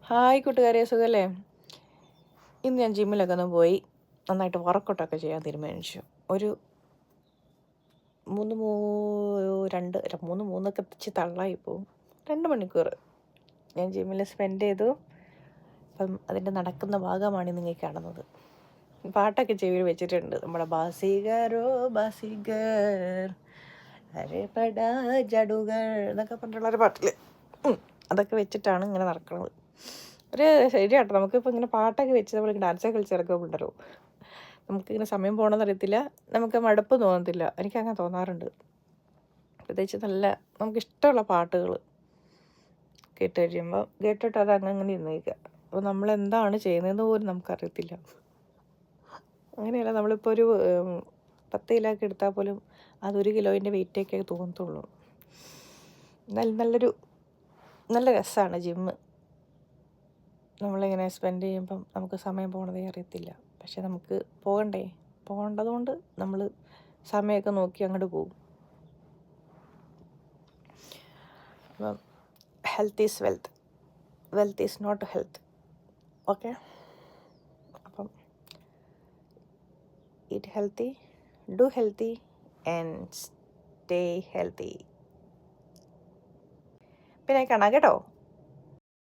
Hi കൂട്ടുകാരെ, സുഖല്ലേ? ഇന്ന് ഞാൻ ജിമ്മിലൊക്കെ ഒന്ന് പോയി നന്നായിട്ട് വർക്കൗട്ടൊക്കെ ചെയ്യാൻ തീരുമാനിച്ചു. ഒരു മൂന്നൊക്കെ തിച്ച് തള്ളായി പോവും. 2 മണിക്കൂർ ഞാൻ ജിമ്മിൽ സ്പെൻഡ് ചെയ്തു. അപ്പം അതിൻ്റെ നടക്കുന്ന ഭാഗമാണ് നിങ്ങൾ കാണുന്നത്. പാട്ടൊക്കെ ചെവിയിൽ വെച്ചിട്ടുണ്ട്. നമ്മുടെ ബാസിഗരോ ബാസിഗർ അരേ പടാ ജടുകൾ എന്നൊക്കെ പറഞ്ഞിട്ടുള്ളൊരു പാട്ടിൽ അതൊക്കെ വെച്ചിട്ടാണ് ഇങ്ങനെ നടക്കുന്നത്. ഒരു ശരിയാട്ടോ, നമുക്കിപ്പോൾ ഇങ്ങനെ പാട്ടൊക്കെ വെച്ച് നമ്മളിങ്ങനെ ഡാൻസൊക്കെ കളിച്ച് നടക്കുമ്പോണ്ടല്ലോ, നമുക്കിങ്ങനെ സമയം പോകണമെന്ന് അറിയത്തില്ല, നമുക്ക് മടുപ്പ് തോന്നത്തില്ല. എനിക്കങ്ങനെ തോന്നാറുണ്ട്. പ്രത്യേകിച്ച് നല്ല നമുക്കിഷ്ടമുള്ള പാട്ടുകൾ കേട്ടിട്ട് അത് അങ്ങനെ ഇരുന്നേക്കുക. അപ്പോൾ നമ്മളെന്താണ് ചെയ്യുന്നതെന്ന് പോലും നമുക്കറിയത്തില്ല. അങ്ങനെയല്ല, നമ്മളിപ്പോൾ ഒരു 10 കിലോ ഒക്കെ എടുത്താൽ പോലും അത് 1 കിലോൻ്റെ വെയിറ്റൊക്കെ തോന്നത്തുള്ളൂ. നല്ല രസമാണ് ജിമ്മ്. നമ്മളിങ്ങനെ സ്പെൻഡ് ചെയ്യുമ്പം നമുക്ക് സമയം പോകണതേ അറിയത്തില്ല. പക്ഷെ നമുക്ക് പോകേണ്ടതുകൊണ്ട് നമ്മൾ സമയമൊക്കെ നോക്കി അങ്ങോട്ട് പോകും. അപ്പം health is wealth, wealth is not health. Okay, അപ്പം eat healthy, do healthy and stay healthy. പിന്നെ കാണാം കേട്ടോ.